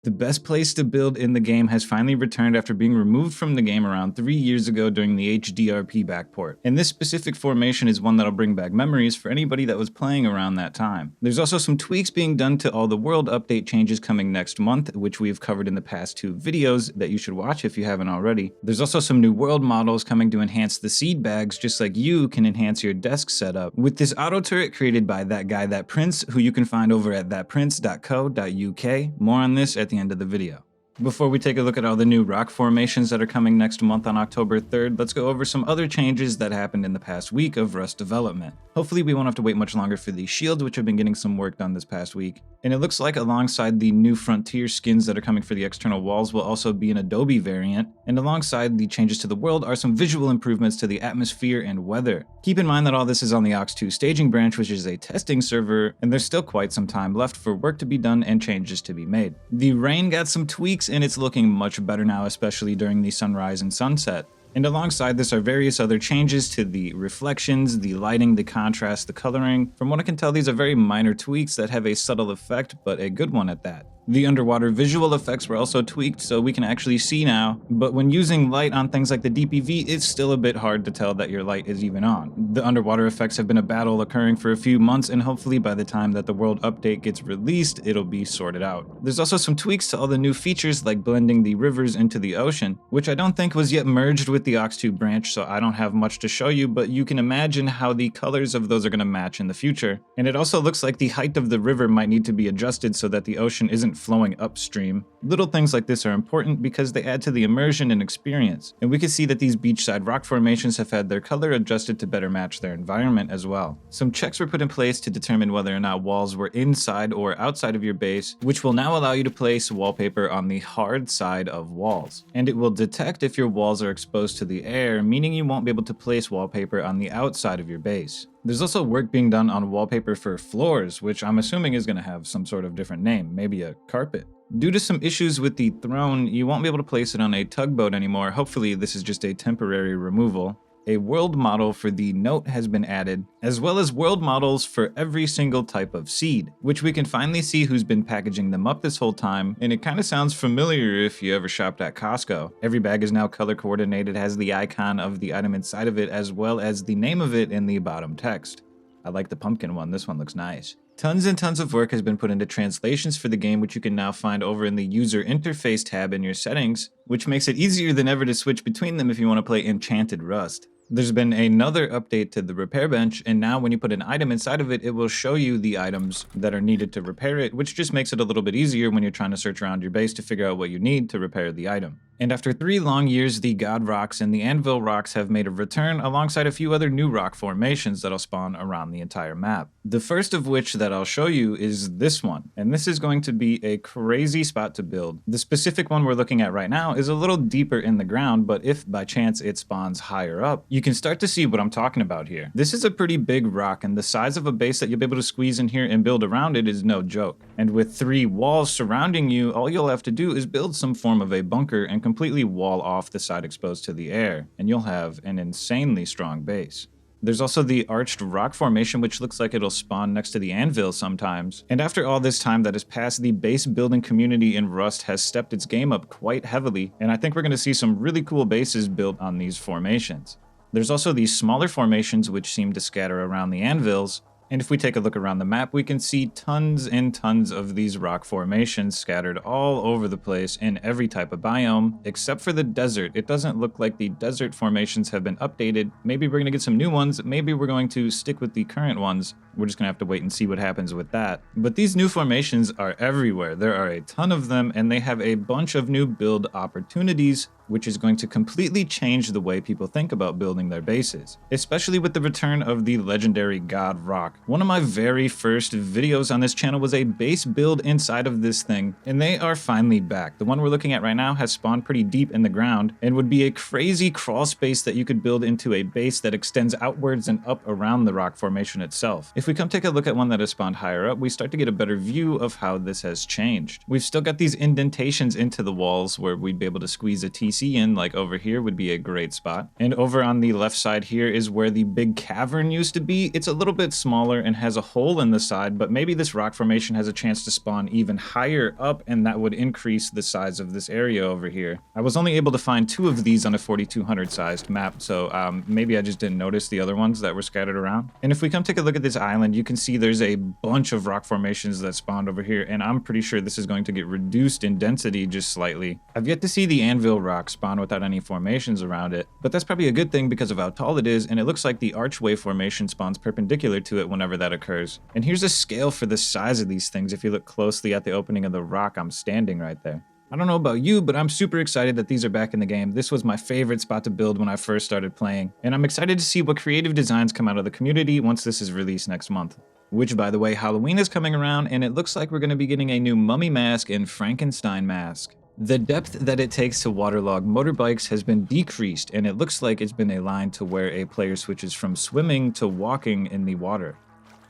The best place to build in the game has finally returned after being removed from the game around 3 years ago during the HDRP backport. And this specific formation is one that'll bring back memories for anybody that was playing around that time. There's also some tweaks being done to all the world update changes coming next month, which we've covered in the past 2 videos that you should watch if you haven't already. There's also some new world models coming to enhance the seed bags, just like you can enhance your desk setup, with this auto turret created by that guy, That Prince, who you can find over at thatprince.co.uk. More on this at the end of the video. Before we take a look at all the new rock formations that are coming next month on October 3rd, let's go over some other changes that happened in the past week of Rust development. Hopefully we won't have to wait much longer for these shields, which have been getting some work done this past week. And it looks like alongside the new Frontier skins that are coming for the external walls will also be an Adobe variant, and alongside the changes to the world are some visual improvements to the atmosphere and weather. Keep in mind that all this is on the Ox2 staging branch, which is a testing server, and there's still quite some time left for work to be done and changes to be made. The rain got some tweaks and it's looking much better now, especially during the sunrise and sunset. And alongside this are various other changes to the reflections, the lighting, the contrast, the coloring. From what I can tell, these are very minor tweaks that have a subtle effect, but a good one at that. The underwater visual effects were also tweaked so we can actually see now, but when using light on things like the DPV, it's still a bit hard to tell that your light is even on. The underwater effects have been a battle occurring for a few months, and hopefully by the time that the world update gets released, it'll be sorted out. There's also some tweaks to all the new features like blending the rivers into the ocean, which I don't think was yet merged with the Ox2 branch, so I don't have much to show you, but you can imagine how the colors of those are going to match in the future. And it also looks like the height of the river might need to be adjusted so that the ocean isn't flowing upstream. Little things like this are important because they add to the immersion and experience, and we can see that these beachside rock formations have had their color adjusted to better match their environment as well. Some checks were put in place to determine whether or not walls were inside or outside of your base, which will now allow you to place wallpaper on the hard side of walls. And it will detect if your walls are exposed to the air, meaning you won't be able to place wallpaper on the outside of your base. There's also work being done on wallpaper for floors, which I'm assuming is going to have some sort of different name, maybe a carpet. Due to some issues with the throne, you won't be able to place it on a tugboat anymore. Hopefully this is just a temporary removal. A world model for the note has been added, as well as world models for every single type of seed, which we can finally see who's been packaging them up this whole time, and it kind of sounds familiar if you ever shopped at Costco. Every bag is now color coordinated, has the icon of the item inside of it, as well as the name of it in the bottom text. I like the pumpkin one, this one looks nice. Tons and tons of work has been put into translations for the game, which you can now find over in the user interface tab in your settings, which makes it easier than ever to switch between them if you want to play Enchanted Rust. There's been another update to the repair bench, and now when you put an item inside of it, it will show you the items that are needed to repair it, which just makes it a little bit easier when you're trying to search around your base to figure out what you need to repair the item. And after 3 long years, the God Rocks and the Anvil Rocks have made a return alongside a few other new rock formations that'll spawn around the entire map. The first of which that I'll show you is this one, and this is going to be a crazy spot to build. The specific one we're looking at right now is a little deeper in the ground, but if by chance it spawns higher up, you can start to see what I'm talking about here. This is a pretty big rock, and the size of a base that you'll be able to squeeze in here and build around it is no joke. And with 3 walls surrounding you, all you'll have to do is build some form of a bunker and completely wall off the side exposed to the air, and you'll have an insanely strong base. There's also the arched rock formation, which looks like it'll spawn next to the anvil sometimes. And after all this time that has passed, the base building community in Rust has stepped its game up quite heavily, and I think we're going to see some really cool bases built on these formations. There's also these smaller formations which seem to scatter around the anvils, and if we take a look around the map, we can see tons and tons of these rock formations scattered all over the place in every type of biome, except for the desert. It doesn't look like the desert formations have been updated. Maybe we're going to get some new ones, maybe we're going to stick with the current ones. We're just going to have to wait and see what happens with that. But these new formations are everywhere. There are a ton of them, and they have a bunch of new build opportunities, which is going to completely change the way people think about building their bases, especially with the return of the legendary God Rock. One of my very first videos on this channel was a base build inside of this thing, and they are finally back. The one we're looking at right now has spawned pretty deep in the ground and would be a crazy crawl space that you could build into a base that extends outwards and up around the rock formation itself. If we come take a look at one that has spawned higher up, we start to get a better view of how this has changed. We've still got these indentations into the walls where we'd be able to squeeze a TC sea in, like over here, would be a great spot. And over on the left side here is where the big cavern used to be. It's a little bit smaller and has a hole in the side, but maybe this rock formation has a chance to spawn even higher up, and that would increase the size of this area over here. I was only able to find 2 of these on a 4200 sized map, so maybe I just didn't notice the other ones that were scattered around. And if we come take a look at this island, you can see there's a bunch of rock formations that spawned over here, and I'm pretty sure this is going to get reduced in density just slightly. I've yet to see the anvil rock spawn without any formations around it, but that's probably a good thing because of how tall it is, and it looks like the archway formation spawns perpendicular to it whenever that occurs. And here's a scale for the size of these things if you look closely at the opening of the rock I'm standing right there. I don't know about you, but I'm super excited that these are back in the game. This was my favorite spot to build when I first started playing, and I'm excited to see what creative designs come out of the community once this is released next month. Which, by the way, Halloween is coming around, and it looks like we're going to be getting a new mummy mask and Frankenstein mask. The depth that it takes to waterlog motorbikes has been decreased, and it looks like it's been aligned to where a player switches from swimming to walking in the water.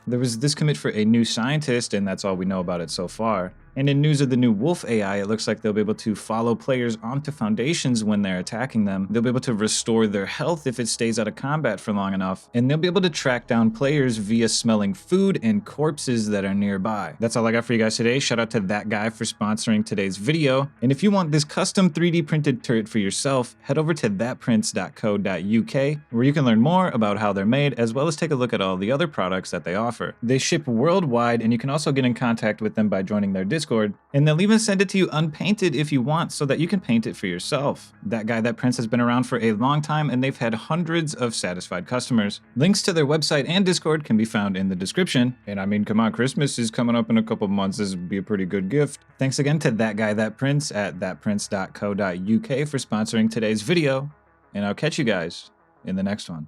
There was this commit for a new scientist, and that's all we know about it so far. And in news of the new Wolf AI, it looks like they'll be able to follow players onto foundations when they're attacking them. They'll be able to restore their health if it stays out of combat for long enough. And they'll be able to track down players via smelling food and corpses that are nearby. That's all I got for you guys today. Shout out to That Guy for sponsoring today's video. And if you want this custom 3D printed turret for yourself, head over to thatprince.co.uk, where you can learn more about how they're made, as well as take a look at all the other products that they offer. They ship worldwide, and you can also get in contact with them by joining their Discord, and they'll even send it to you unpainted if you want, so that you can paint it for yourself. That Guy That Prince has been around for a long time, and they've had hundreds of satisfied customers. Links to their website and Discord can be found in the description. And I mean, come on, Christmas is coming up in a couple months. This would be a pretty good gift. Thanks again to That Guy That Prince at thatprince.co.uk for sponsoring today's video, and I'll catch you guys in the next one.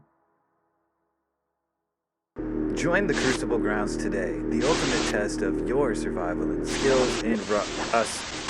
Join the Crucible Grounds today, the ultimate test of your survival and skills in Us.